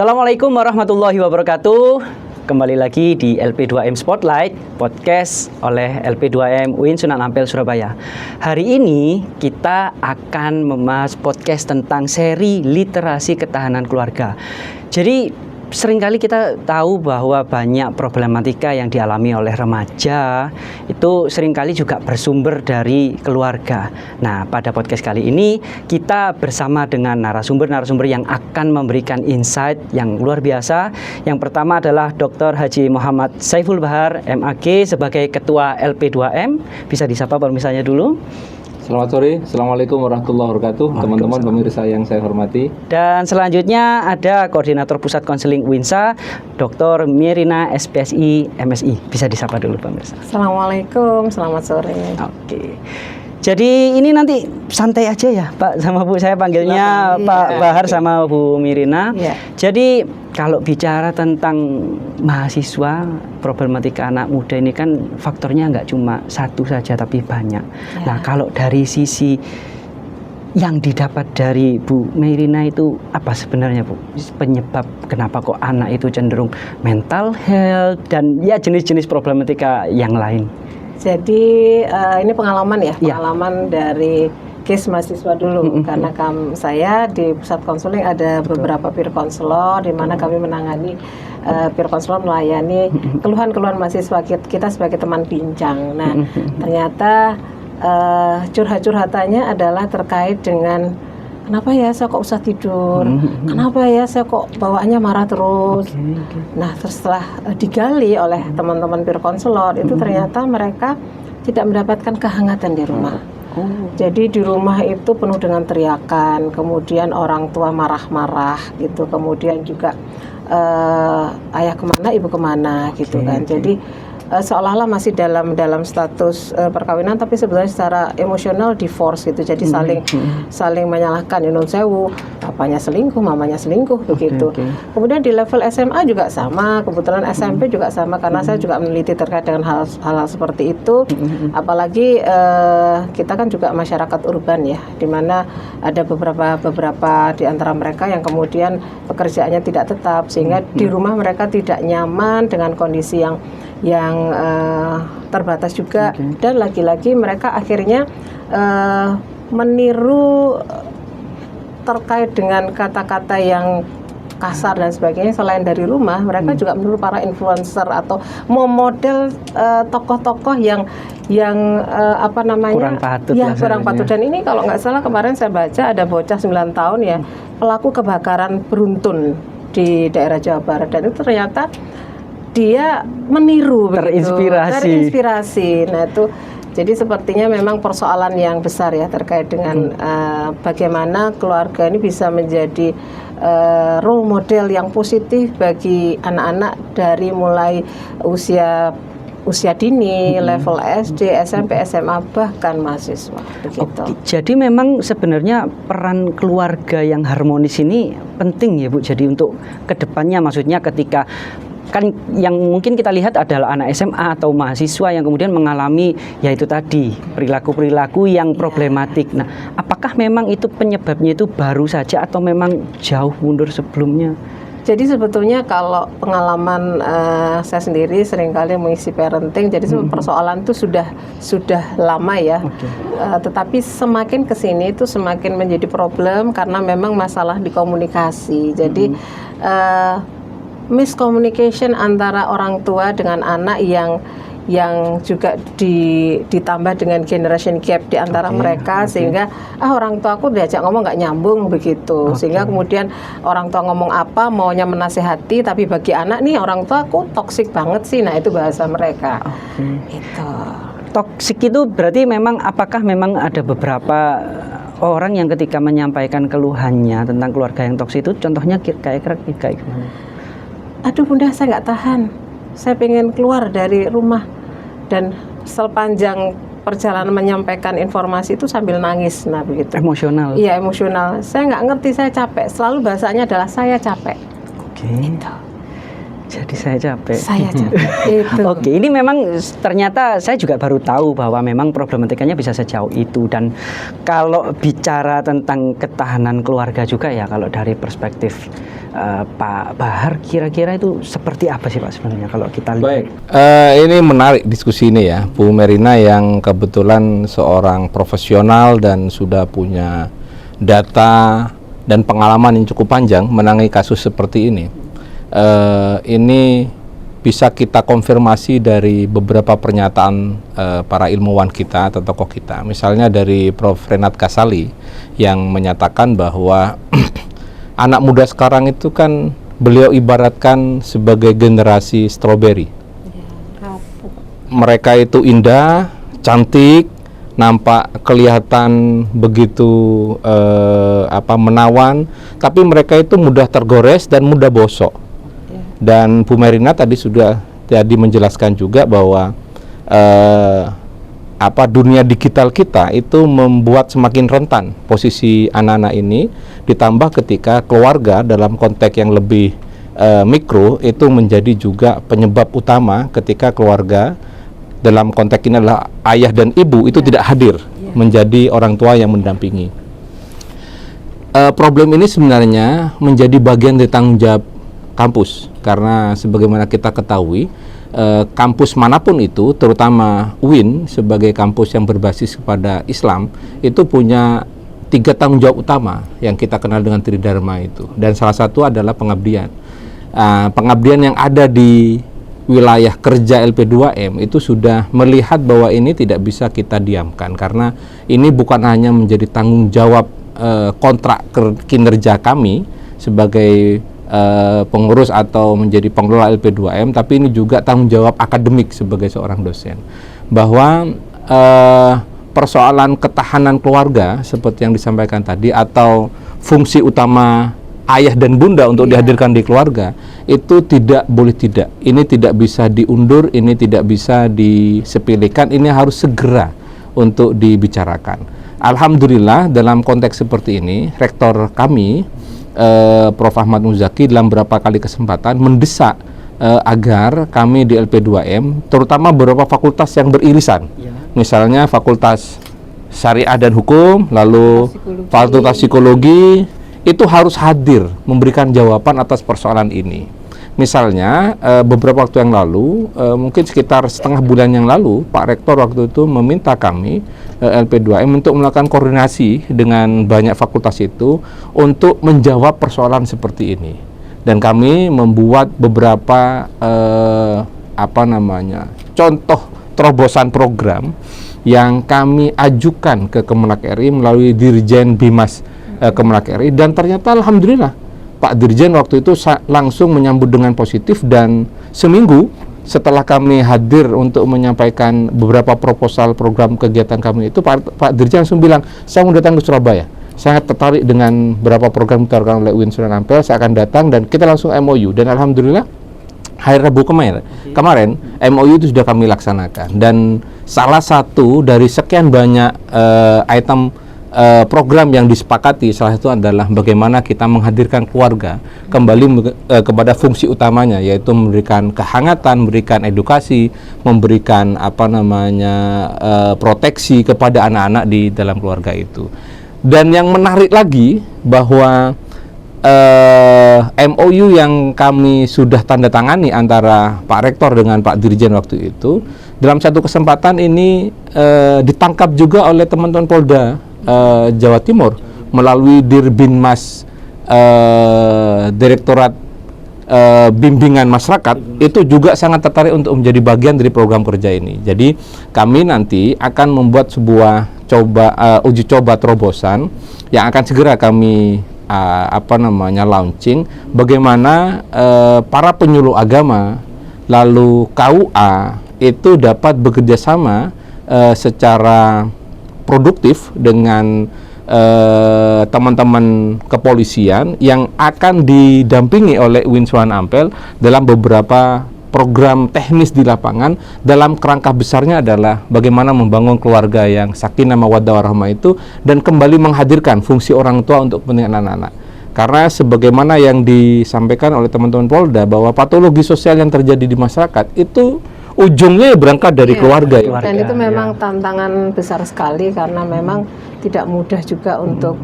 Assalamualaikum warahmatullahi wabarakatuh. Kembali lagi di LP2M Spotlight, podcast oleh LP2M UIN Sunan Ampel Surabaya. Hari ini kita akan membahas podcast tentang seri literasi ketahanan keluarga. Jadi seringkali kita tahu bahwa banyak problematika yang dialami oleh remaja itu seringkali juga bersumber dari keluarga. Nah, pada podcast kali ini kita bersama dengan narasumber-narasumber yang akan memberikan insight yang luar biasa. Yang pertama adalah Dr. Haji Muhammad Saiful Bahar, MAG, sebagai Ketua LP2M. Bisa disapa pemirsanya dulu. Selamat sore, Assalamualaikum warahmatullahi wabarakatuh, teman-teman pemirsa yang saya hormati. Dan selanjutnya ada Koordinator Pusat Konseling UINSA, Dr. Myrina, SPSI, MSI. Bisa disapa dulu pemirsa. Assalamualaikum, selamat sore. Oke. Jadi ini nanti santai aja ya Pak sama Bu, saya panggilnya Pak Bahar sama Bu Myrina. Ya. Jadi kalau bicara tentang mahasiswa, problematika anak muda ini kan faktornya nggak cuma satu saja tapi banyak. Ya. Nah kalau dari sisi yang didapat dari Bu Myrina itu apa sebenarnya Bu? Penyebab kenapa kok anak itu cenderung mental health dan ya jenis-jenis problematika yang lain? Jadi ini pengalaman pengalaman dari case mahasiswa dulu. Karena saya di pusat konseling ada beberapa peer counselor di mana kami menangani peer counselor melayani keluhan-keluhan mahasiswa kita sebagai teman bincang. Nah, ternyata curhat-curhatannya adalah terkait dengan kenapa ya saya kok usah tidur, kenapa ya saya kok bawaannya marah terus. Nah, setelah digali oleh teman-teman peer counselor itu ternyata mereka tidak mendapatkan kehangatan di rumah. Jadi di rumah itu penuh dengan teriakan, kemudian orang tua marah-marah gitu, kemudian juga ayah kemana, ibu kemana gitu kan. Jadi seolah-olah masih dalam status perkawinan, tapi sebenarnya secara emosional divorce gitu. Jadi saling menyalahkan, Yunus Sewu, papanya selingkuh, mamanya selingkuh begitu. Kemudian di level SMA juga sama, kebetulan SMP juga sama, karena saya juga meneliti terkait dengan hal-hal seperti itu. Apalagi kita kan juga masyarakat urban ya, di mana ada beberapa di antara mereka yang kemudian pekerjaannya tidak tetap, sehingga di rumah mereka tidak nyaman dengan kondisi yang terbatas juga. Dan lagi-lagi mereka akhirnya meniru terkait dengan kata-kata yang kasar dan sebagainya. Selain dari rumah, mereka juga meniru para influencer atau memodel tokoh-tokoh yang kurang patut. Kurang patut. Dan ini kalau nggak salah kemarin saya baca ada bocah 9 tahun ya, pelaku kebakaran beruntun di daerah Jawa Barat, dan itu ternyata dia meniru, terinspirasi. Nah itu jadi sepertinya memang persoalan yang besar ya terkait dengan bagaimana keluarga ini bisa menjadi role model yang positif bagi anak-anak dari mulai usia dini, level SD, SMP, SMA, bahkan mahasiswa begitu. Jadi memang sebenarnya peran keluarga yang harmonis ini penting ya Bu. Jadi untuk kedepannya, maksudnya ketika kan yang mungkin kita lihat adalah anak SMA atau mahasiswa yang kemudian mengalami yaitu tadi perilaku-perilaku yang problematik. Nah, apakah memang itu penyebabnya itu baru saja atau memang jauh mundur sebelumnya? Jadi sebetulnya kalau pengalaman saya sendiri seringkali mengisi parenting, jadi persoalan itu sudah lama ya. Tetapi semakin kesini itu semakin menjadi problem karena memang masalah di komunikasi. Jadi miscommunication antara orang tua dengan anak yang juga ditambah dengan generation gap di antara mereka, sehingga orang tua aku diajak ngomong nggak nyambung begitu, sehingga kemudian orang tua ngomong apa maunya menasehati, tapi bagi anak nih orang tua aku toksik banget sih. Nah itu bahasa mereka. Itu toksik itu berarti memang apakah memang ada beberapa orang yang ketika menyampaikan keluhannya tentang keluarga yang toksik itu contohnya kayak gimana? Aduh bunda, saya nggak tahan, saya pengen keluar dari rumah. Dan sepanjang perjalanan menyampaikan informasi itu sambil nangis. Nah begitu. Emosional? Iya emosional. Saya nggak ngerti, saya capek. Selalu bahasanya adalah saya capek. Itu. Jadi saya capek. Saya capek. Itu. Oke, ini memang ternyata saya juga baru tahu bahwa memang problematikanya bisa sejauh itu. Dan kalau bicara tentang ketahanan keluarga juga ya, kalau dari perspektif Pak Bahar, kira-kira itu seperti apa sih Pak sebenarnya kalau kita lihat? Baik, ini menarik diskusi ini ya, Bu Merina yang kebetulan seorang profesional dan sudah punya data dan pengalaman yang cukup panjang menangani kasus seperti ini. Ini bisa kita konfirmasi dari beberapa pernyataan para ilmuwan kita atau tokoh kita. Misalnya dari Prof. Renat Kasali yang menyatakan bahwa anak muda sekarang itu kan beliau ibaratkan sebagai generasi stroberi. Mereka itu indah, cantik, nampak kelihatan begitu menawan, tapi mereka itu mudah tergores dan mudah bosok. Dan Bu Merina tadi sudah menjelaskan juga bahwa dunia digital kita itu membuat semakin rentan posisi anak-anak ini, ditambah ketika keluarga dalam konteks yang lebih mikro itu menjadi juga penyebab utama ketika keluarga dalam konteks ini adalah ayah dan ibu itu tidak hadir menjadi orang tua yang mendampingi. Problem ini sebenarnya menjadi bagian dari tanggung jawab kampus, karena sebagaimana kita ketahui kampus manapun itu, terutama UIN sebagai kampus yang berbasis kepada Islam, itu punya 3 tanggung jawab utama yang kita kenal dengan Tridharma itu, dan salah satu adalah pengabdian. Pengabdian yang ada di wilayah kerja LP2M itu sudah melihat bahwa ini tidak bisa kita diamkan, karena ini bukan hanya menjadi tanggung jawab kontrak kinerja kami sebagai pengurus atau menjadi pengelola LP2M, tapi ini juga tanggung jawab akademik sebagai seorang dosen, bahwa persoalan ketahanan keluarga seperti yang disampaikan tadi, atau fungsi utama ayah dan bunda untuk dihadirkan di keluarga, itu tidak boleh tidak. Ini tidak bisa diundur, ini tidak bisa disepelekan, ini harus segera untuk dibicarakan. Alhamdulillah dalam konteks seperti ini, rektor kami Prof. Ahmad Muzaki dalam beberapa kali kesempatan mendesak agar kami di LP2M, terutama beberapa fakultas yang beririsan, misalnya Fakultas Syariah dan Hukum, lalu Fakultas Psikologi, itu harus hadir memberikan jawaban atas persoalan ini. Misalnya beberapa waktu yang lalu, mungkin sekitar setengah bulan yang lalu, Pak Rektor waktu itu meminta kami LP2M untuk melakukan koordinasi dengan banyak fakultas itu untuk menjawab persoalan seperti ini. Dan kami membuat beberapa contoh terobosan program yang kami ajukan ke Kemenak RI melalui Dirjen Bimas Kemenak RI, dan ternyata alhamdulillah Pak Dirjen waktu itu langsung menyambut dengan positif, dan seminggu setelah kami hadir untuk menyampaikan beberapa proposal program kegiatan kami itu, Pak Dirjen langsung bilang, saya mau datang ke Surabaya, sangat tertarik dengan beberapa program yang ditawarkan oleh UIN Sunan Ampel, saya akan datang, dan kita langsung MOU, dan alhamdulillah hari Rabu kemarin MOU itu sudah kami laksanakan. Dan salah satu dari sekian banyak item program yang disepakati, salah satu adalah bagaimana kita menghadirkan keluarga kembali kepada fungsi utamanya, yaitu memberikan kehangatan, memberikan edukasi, memberikan proteksi kepada anak-anak di dalam keluarga itu. Dan yang menarik lagi bahwa MOU yang kami sudah tanda tangani antara Pak Rektor dengan Pak Dirjen waktu itu, dalam satu kesempatan ini ditangkap juga oleh teman-teman Polda Jawa Timur melalui Dirbinmas Direktorat Bimbingan Masyarakat, itu juga sangat tertarik untuk menjadi bagian dari program kerja ini. Jadi kami nanti akan membuat sebuah uji coba terobosan yang akan segera kami launching, bagaimana para penyuluh agama lalu KUA itu dapat bekerjasama secara produktif dengan teman-teman kepolisian yang akan didampingi oleh UIN Sunan Ampel dalam beberapa program teknis di lapangan, dalam kerangka besarnya adalah bagaimana membangun keluarga yang sakinah mawaddah warahmah itu, dan kembali menghadirkan fungsi orang tua untuk kepentingan anak-anak. Karena sebagaimana yang disampaikan oleh teman-teman Polda bahwa patologi sosial yang terjadi di masyarakat itu ujungnya berangkat dari keluarga. Dan itu memang tantangan besar sekali karena memang tidak mudah juga untuk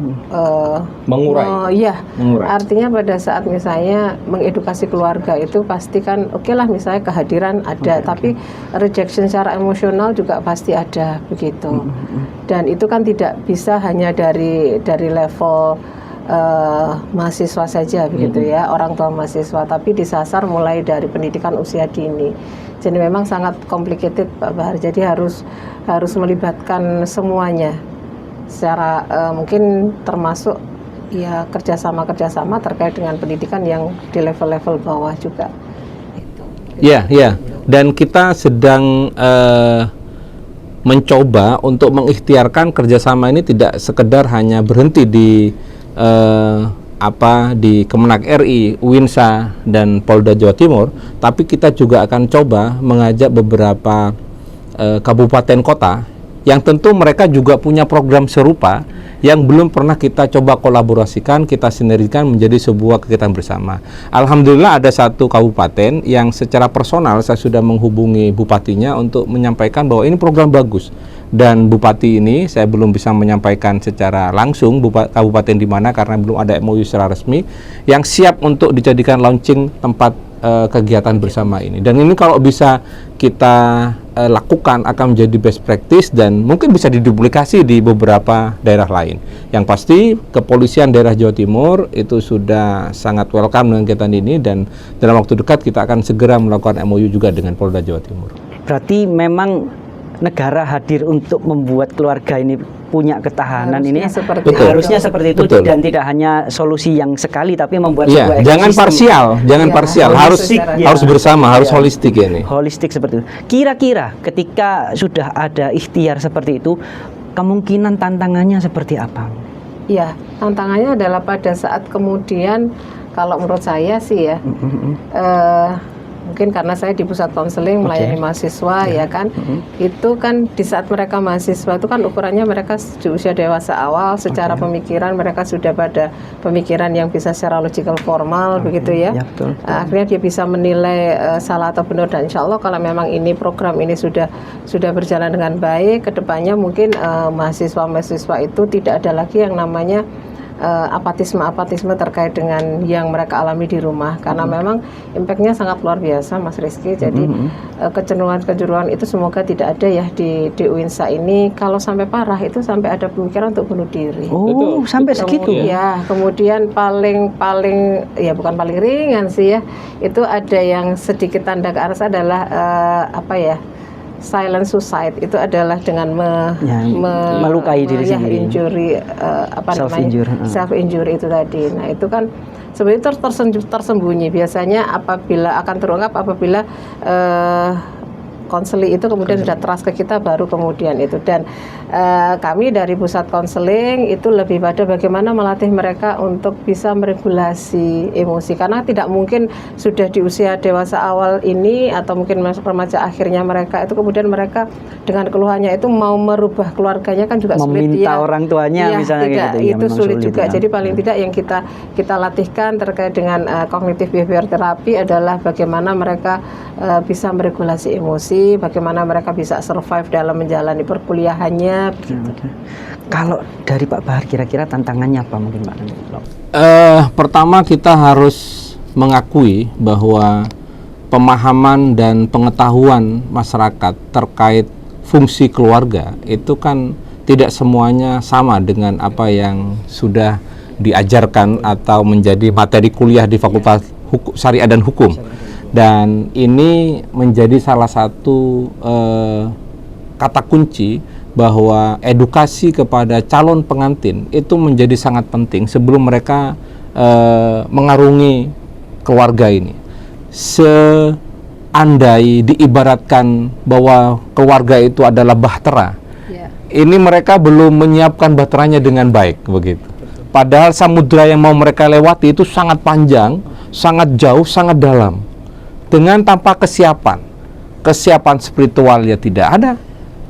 mengurai. Artinya pada saat misalnya mengedukasi keluarga itu pasti kan oke lah misalnya kehadiran ada, tapi rejection secara emosional juga pasti ada begitu. Dan itu kan tidak bisa hanya dari level mahasiswa saja begitu ya, orang tua mahasiswa, tapi disasar mulai dari pendidikan usia dini. Jadi memang sangat complicated Pak Bahar. Jadi harus melibatkan semuanya secara mungkin termasuk ya kerjasama terkait dengan pendidikan yang di level-level bawah juga. Ya. Dan kita sedang mencoba untuk mengikhtiarkan kerjasama ini tidak sekedar hanya berhenti di di Kemenak RI, Uinsa, dan Polda Jawa Timur, tapi kita juga akan coba mengajak beberapa kabupaten kota yang tentu mereka juga punya program serupa yang belum pernah kita coba kolaborasikan, kita sinergikan menjadi sebuah kegiatan bersama. Alhamdulillah ada satu kabupaten yang secara personal saya sudah menghubungi bupatinya untuk menyampaikan bahwa ini program bagus. Dan bupati ini saya belum bisa menyampaikan secara langsung kabupaten di mana karena belum ada MOU secara resmi yang siap untuk dijadikan launching tempat kegiatan bersama ini. Dan ini kalau bisa kita lakukan akan menjadi best practice dan mungkin bisa diduplikasi di beberapa daerah lain. Yang pasti kepolisian daerah Jawa Timur itu sudah sangat welcome dengan kegiatan ini dan dalam waktu dekat kita akan segera melakukan MOU juga dengan Polda Jawa Timur. Berarti memang negara hadir untuk membuat keluarga ini punya ketahanan harusnya seperti itu Betul. Dan tidak hanya solusi yang sekali tapi membuat sebuah jangan parsial, harus bersama, harus holistik ini. Holistik seperti itu. Kira-kira ketika sudah ada ikhtiar seperti itu, kemungkinan tantangannya seperti apa? Ya, tantangannya adalah pada saat kemudian kalau menurut saya sih ya mungkin karena saya di pusat konseling melayani mahasiswa ya kan, itu kan di saat mereka mahasiswa itu kan ukurannya mereka di usia dewasa awal, secara pemikiran mereka sudah pada pemikiran yang bisa secara logical formal begitu ya. Akhirnya dia bisa menilai salah atau benar, dan insya Allah kalau memang ini program ini sudah berjalan dengan baik, kedepannya mungkin mahasiswa itu tidak ada lagi yang namanya apatisme terkait dengan yang mereka alami di rumah, karena memang impactnya sangat luar biasa Mas Rizky. Jadi kecenderungan itu semoga tidak ada ya di Uinsa ini. Kalau sampai parah itu sampai ada pemikiran untuk bunuh diri. Sampai segitu ya. Kemudian paling ya bukan paling ringan sih ya, itu ada yang sedikit tanda ke arah adalah silent suicide, itu adalah dengan melukai diri sendiri, injury, self injury itu tadi. Nah itu kan sebenarnya tersembunyi, biasanya akan terungkap apabila konseling itu kemudian sudah trust ke kita, baru kemudian itu. Dan kami dari pusat konseling itu lebih pada bagaimana melatih mereka untuk bisa meregulasi emosi, karena tidak mungkin sudah di usia dewasa awal ini atau mungkin remaja akhirnya mereka itu kemudian mereka dengan keluhannya itu mau merubah keluarganya kan juga sulit. Meminta orang tuanya misalnya tidak, gitu, itu sulit juga. Ya. Jadi paling tidak yang kita latihkan terkait dengan kognitif behavior terapi adalah bagaimana mereka bisa meregulasi emosi, bagaimana mereka bisa survive dalam menjalani perkuliahannya. Kalau dari Pak Bahar kira-kira tantangannya apa mungkin Pak? Pertama kita harus mengakui bahwa pemahaman dan pengetahuan masyarakat terkait fungsi keluarga itu kan tidak semuanya sama dengan apa yang sudah diajarkan atau menjadi materi kuliah di Fakultas Syariah dan Hukum. Dan ini menjadi salah satu kata kunci bahwa edukasi kepada calon pengantin itu menjadi sangat penting sebelum mereka mengarungi keluarga ini. Seandai diibaratkan bahwa keluarga itu adalah bahtera, ini mereka belum menyiapkan bahteranya dengan baik begitu. Padahal samudra yang mau mereka lewati itu sangat panjang, sangat jauh, sangat dalam. Dengan tanpa kesiapan spiritual ya tidak ada,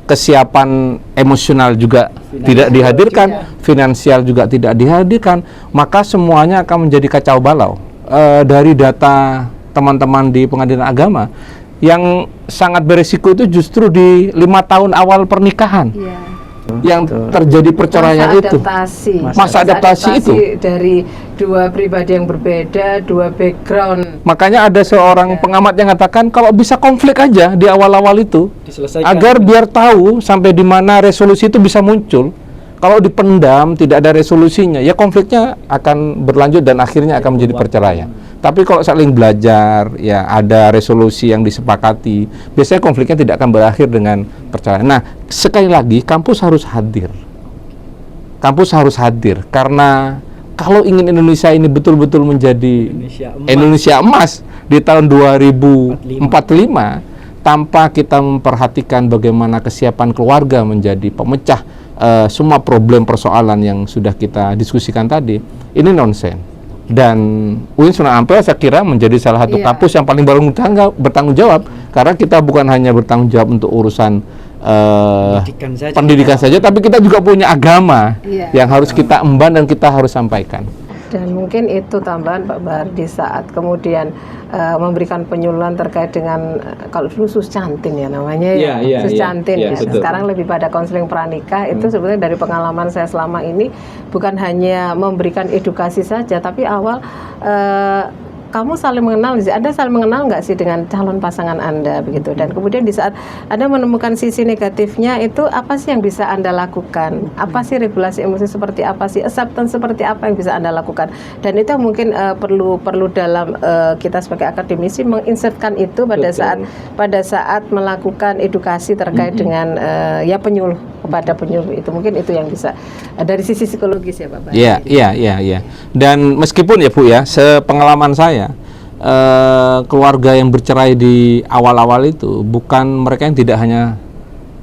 kesiapan emosional juga tidak dihadirkan, finansial juga tidak dihadirkan, maka semuanya akan menjadi kacau balau. Dari data teman-teman di pengadilan agama, yang sangat beresiko itu justru di 5 tahun awal pernikahan. Yang terjadi perceraian itu masa adaptasi itu dari dua pribadi yang berbeda, dua background. Makanya ada seorang pengamat yang mengatakan kalau bisa konflik aja di awal-awal itu agar biar tahu sampai di mana resolusi itu bisa muncul. Kalau dipendam tidak ada resolusinya, ya konfliknya akan berlanjut dan akhirnya akan menjadi perceraian. Tapi kalau saling belajar, ya ada resolusi yang disepakati, biasanya konfliknya tidak akan berakhir dengan perceraian. Nah, sekali lagi kampus harus hadir. Kampus harus hadir karena kalau ingin Indonesia ini betul-betul menjadi Indonesia emas di tahun 2045, tanpa kita memperhatikan bagaimana kesiapan keluarga menjadi pemecah semua problem persoalan yang sudah kita diskusikan tadi, ini nonsen. Dan UIN Sunan Ampel saya kira menjadi salah satu kampus yang paling bertanggung jawab, karena kita bukan hanya bertanggung jawab untuk urusan pendidikan saja, tapi kita juga punya agama yang harus kita emban dan kita harus sampaikan. Dan mungkin itu tambahan Pak Bahar di saat kemudian memberikan penyuluhan terkait dengan kalau dulu suscantin ya namanya suscantin ya. Sekarang lebih pada konseling pranikah. Itu sebenarnya dari pengalaman saya selama ini bukan hanya memberikan edukasi saja, tapi awal kamu saling mengenal, Anda saling mengenal nggak sih dengan calon pasangan Anda begitu, dan kemudian di saat Anda menemukan sisi negatifnya itu apa sih yang bisa Anda lakukan, apa sih regulasi emosi seperti apa sih, acceptance seperti apa yang bisa Anda lakukan, dan itu mungkin perlu dalam kita sebagai akademisi menginsertkan itu pada saat melakukan edukasi terkait dengan ya penyuluh kepada penyuluh itu, mungkin itu yang bisa dari sisi psikologis ya Pak. Iya. Dan meskipun ya Bu ya, sepengalaman saya keluarga yang bercerai di awal-awal itu bukan mereka yang tidak hanya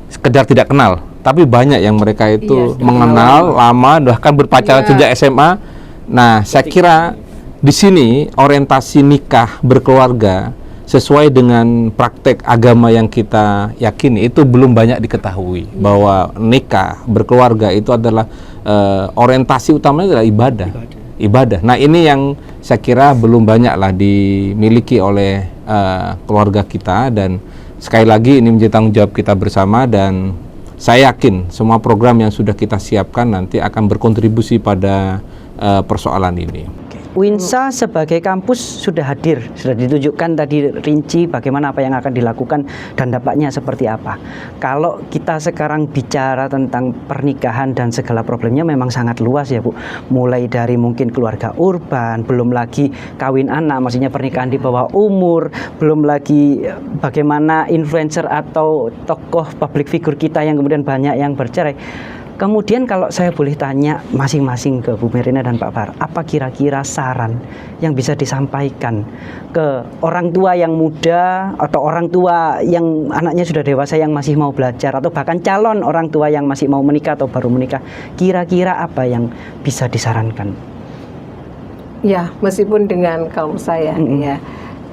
sekedar tidak kenal, tapi banyak yang mereka itu mengenal lama, bahkan berpacaran sejak SMA. Nah, saya kira di sini orientasi nikah berkeluarga sesuai dengan praktek agama yang kita yakini itu belum banyak diketahui, bahwa nikah berkeluarga itu adalah orientasi utamanya adalah ibadah. Nah, ini yang saya kira belum banyaklah dimiliki oleh keluarga kita, dan sekali lagi ini menjadi tanggung jawab kita bersama, dan saya yakin semua program yang sudah kita siapkan nanti akan berkontribusi pada persoalan ini. UINSA sebagai kampus sudah hadir, sudah ditunjukkan tadi rinci bagaimana apa yang akan dilakukan dan dampaknya seperti apa. Kalau kita sekarang bicara tentang pernikahan dan segala problemnya memang sangat luas ya Bu. Mulai dari mungkin keluarga urban, belum lagi kawin anak, maksudnya pernikahan di bawah umur, belum lagi bagaimana influencer atau tokoh public figure kita yang kemudian banyak yang bercerai. Kemudian kalau saya boleh tanya masing-masing ke Bu Merina dan Pak Bahar, apa kira-kira saran yang bisa disampaikan ke orang tua yang muda atau orang tua yang anaknya sudah dewasa yang masih mau belajar, atau bahkan calon orang tua yang masih mau menikah atau baru menikah, kira-kira apa yang bisa disarankan? Ya, meskipun dengan kaum saya ya,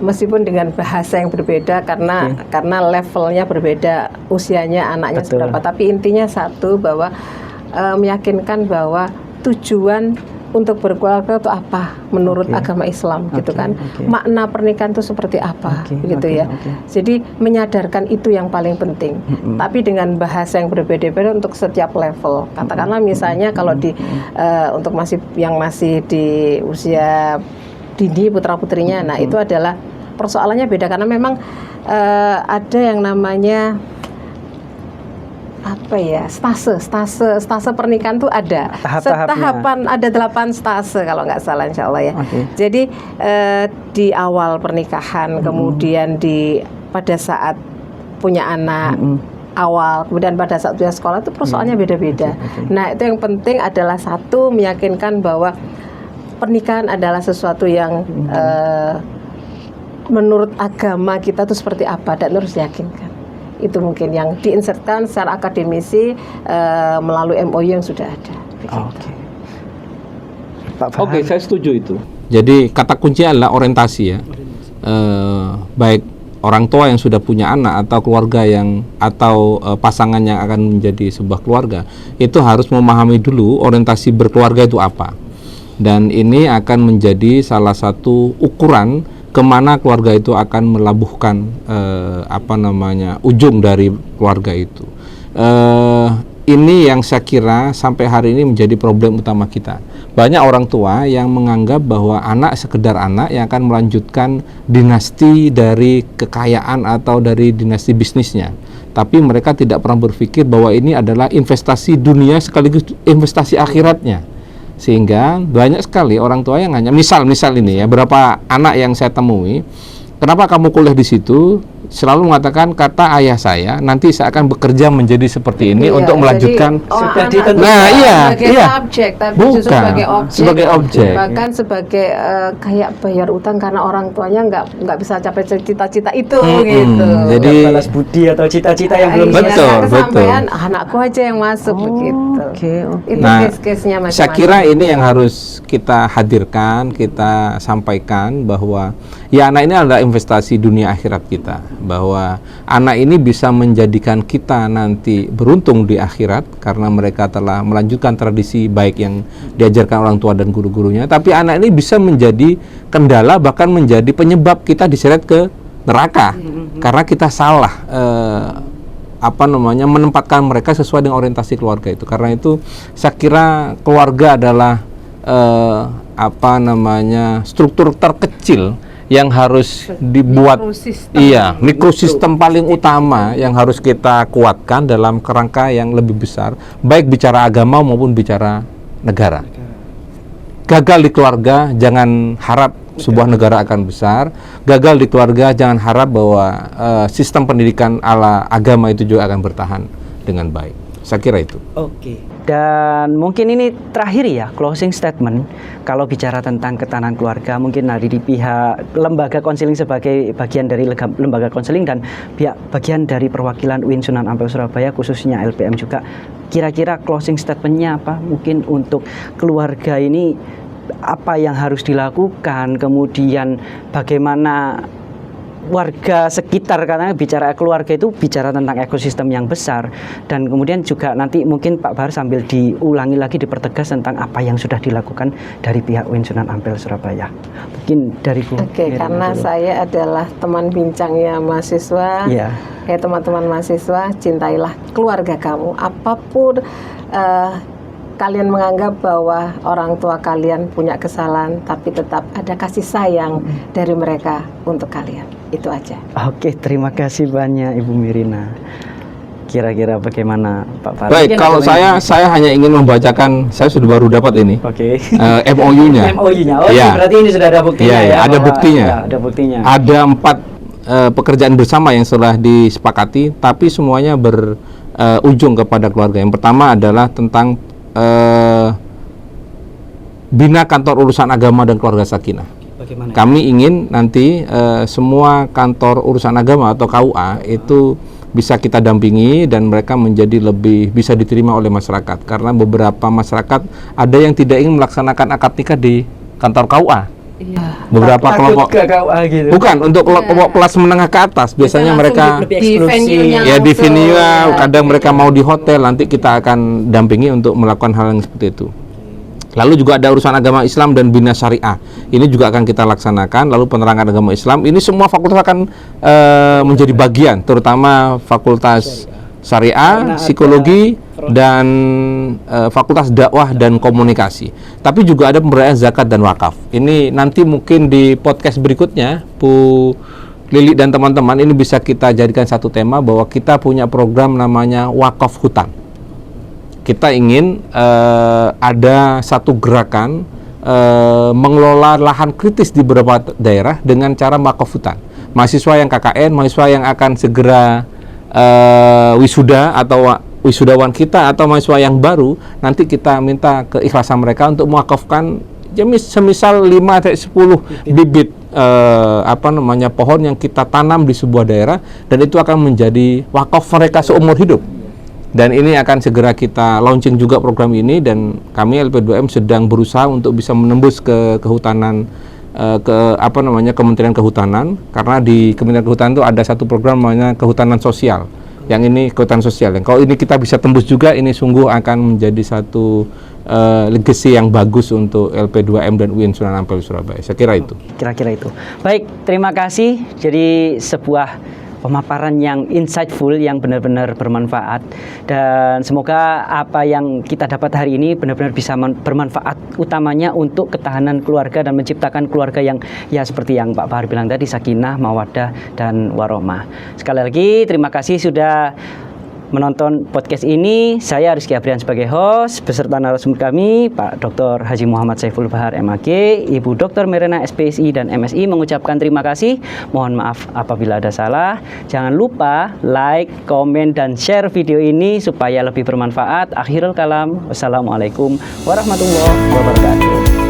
meskipun dengan bahasa yang berbeda karena levelnya berbeda, usianya anaknya seberapa, tapi intinya satu, bahwa meyakinkan bahwa tujuan untuk berkeluarga itu apa menurut agama Islam gitu kan, makna pernikahan itu seperti apa begitu ya. Jadi menyadarkan itu yang paling penting, tapi dengan bahasa yang berbeda-beda untuk setiap level. Katakanlah misalnya kalau untuk yang masih di usia dini putra-putrinya, nah itu adalah persoalannya beda, karena memang ada yang namanya apa ya, stase pernikahan tuh ada tahapan, ada 8 stase kalau nggak salah insya Allah ya. Jadi di awal pernikahan, kemudian pada saat punya anak awal, kemudian pada saat dia sekolah itu persoalannya beda-beda. Nah, itu yang penting adalah satu, meyakinkan bahwa pernikahan adalah sesuatu yang menurut agama kita itu seperti apa, dan harus yakinkan. Itu mungkin yang diinsertkan secara akademisi melalui MOU yang sudah ada. Oke, saya setuju itu. Jadi kata kuncinya adalah orientasi ya. Baik orang tua yang sudah punya anak atau keluarga yang atau pasangan yang akan menjadi sebuah keluarga itu harus memahami dulu orientasi berkeluarga itu apa, dan ini akan menjadi salah satu ukuran kemana keluarga itu akan melabuhkan ujung dari keluarga itu. Ini yang saya kira sampai hari ini menjadi problem utama kita. Banyak orang tua yang menganggap bahwa anak sekedar anak yang akan melanjutkan dinasti dari kekayaan atau dari dinasti bisnisnya. Tapi mereka tidak pernah berpikir bahwa ini adalah investasi dunia sekaligus investasi akhiratnya. Sehingga banyak sekali orang tua yang hanya misal ini ya, berapa anak yang saya temui, kenapa kamu kuliah di situ? Selalu mengatakan kata ayah saya, nanti saya akan bekerja menjadi seperti ini untuk melanjutkan. sudah ditentukan. Nah, sebagai subjek, tapi justru Bukan, sebagai objek. objek. Bahkan sebagai kayak bayar utang karena orang tuanya nggak bisa capai cita-cita itu gitu. Jadi Balas budi atau cita-cita yang belum Iya, Betul, kesampaian anakku aja yang masuk begitu. Itu Nah, case-nya macam-macam. saya kira ini yang harus kita hadirkan, kita sampaikan bahwa ya anak ini adalah investasi dunia akhirat kita, bahwa anak ini bisa menjadikan kita nanti beruntung di akhirat karena mereka telah melanjutkan tradisi baik yang diajarkan orang tua dan guru-gurunya, tapi anak ini bisa menjadi kendala bahkan menjadi penyebab kita diseret ke neraka karena kita salah menempatkan mereka sesuai dengan orientasi keluarga itu. Karena itu saya kira keluarga adalah struktur terkecil yang harus dibuat, mikrosistem paling utama yang harus kita kuatkan dalam kerangka yang lebih besar, baik bicara agama maupun bicara negara. Gagal di keluarga, jangan harap sebuah negara akan besar. Gagal di keluarga, jangan harap bahwa sistem pendidikan ala agama itu juga akan bertahan dengan baik. Saya kira itu. Oke. Dan mungkin ini terakhir ya, closing statement. Kalau bicara tentang ketahanan keluarga, mungkin dari di pihak lembaga konseling sebagai bagian dari lembaga konseling dan pihak bagian dari perwakilan UIN Sunan Ampel Surabaya, khususnya LPM juga, kira-kira closing statementnya apa? Mungkin untuk keluarga ini apa yang harus dilakukan, kemudian bagaimana warga sekitar, karena bicara keluarga itu bicara tentang ekosistem yang besar, dan kemudian juga nanti mungkin Pak Bahar sambil diulangi lagi, dipertegas tentang apa yang sudah dilakukan dari pihak UIN Sunan Ampel Surabaya. Mungkin dari Bu. Oke, karena dulu. Saya adalah teman bincangnya mahasiswa. Teman-teman mahasiswa, cintailah keluarga kamu, apapun kalian menganggap bahwa orang tua kalian punya kesalahan, tapi tetap ada kasih sayang dari mereka untuk kalian. Itu aja. Oke, terima kasih banyak Ibu Mirina. Kira-kira bagaimana Pak Farah? Baik, kalau saya hanya ingin membacakan, saya sudah baru dapat ini. MOU-nya. MOU-nya. Berarti ini sudah ada buktinya ya? Ada buktinya. Ada buktinya. Ada 4 pekerjaan bersama yang sudah disepakati, tapi semuanya berujung kepada keluarga. Yang pertama adalah tentang bina kantor urusan agama dan keluarga sakinah. Bagaimana? Kami ingin nanti semua kantor urusan agama atau KUA itu bisa kita dampingi dan mereka menjadi lebih bisa diterima oleh masyarakat, karena beberapa masyarakat ada yang tidak ingin melaksanakan akad nikah di kantor KUA. Beberapa kelompok gitu. Bukan untuk kelompok kelas menengah ke atas, biasanya mereka di venue, kadang mereka mau di hotel, nanti kita akan dampingi untuk melakukan hal yang seperti itu. Lalu juga ada urusan agama Islam dan bina syariah, ini juga akan kita laksanakan. Lalu penerangan agama Islam, ini semua fakultas akan menjadi bagian, terutama fakultas syariah, psikologi, dan fakultas dakwah dan komunikasi. Tapi juga ada pemberdayaan zakat dan wakaf. Ini nanti mungkin di podcast berikutnya Bu Lili dan teman-teman ini bisa kita jadikan satu tema, bahwa kita punya program namanya wakaf hutan. Kita ingin ada satu gerakan mengelola lahan kritis di beberapa daerah dengan cara wakaf hutan. Mahasiswa yang KKN, mahasiswa yang akan segera wisuda atau wisudawan kita, atau mahasiswa yang baru, nanti kita minta keikhlasan mereka untuk mewakafkan semisal 5-10 bibit pohon yang kita tanam di sebuah daerah, dan itu akan menjadi wakaf mereka seumur hidup. Dan ini akan segera kita launching juga program ini, dan kami LP2M sedang berusaha untuk bisa menembus ke kehutanan Kementerian Kehutanan, karena di Kementerian Kehutanan itu ada satu program namanya Kehutanan Sosial. Yang ini kehutanan sosial. Yang kalau ini kita bisa tembus juga, ini sungguh akan menjadi satu legacy yang bagus untuk LP2M dan UIN Sunan Ampel Surabaya. Saya kira itu. Kira-kira itu. Baik, terima kasih. Jadi sebuah pemaparan yang insightful, yang benar-benar bermanfaat, dan semoga apa yang kita dapat hari ini benar-benar bisa bermanfaat, utamanya untuk ketahanan keluarga dan menciptakan keluarga yang ya seperti yang Pak Bahar bilang tadi, sakinah, mawaddah, dan warohmah. Sekali lagi terima kasih sudah menonton podcast ini. Saya Rizky Abrian sebagai host, beserta narasumber kami Pak Dr. Haji Muhammad Saiful Bahar MAG, Ibu Dr. Merena SPSI dan MSI mengucapkan terima kasih. Mohon maaf apabila ada salah. Jangan lupa like, komen, dan share video ini supaya lebih bermanfaat. Akhirul kalam. Wassalamualaikum warahmatullahi wabarakatuh.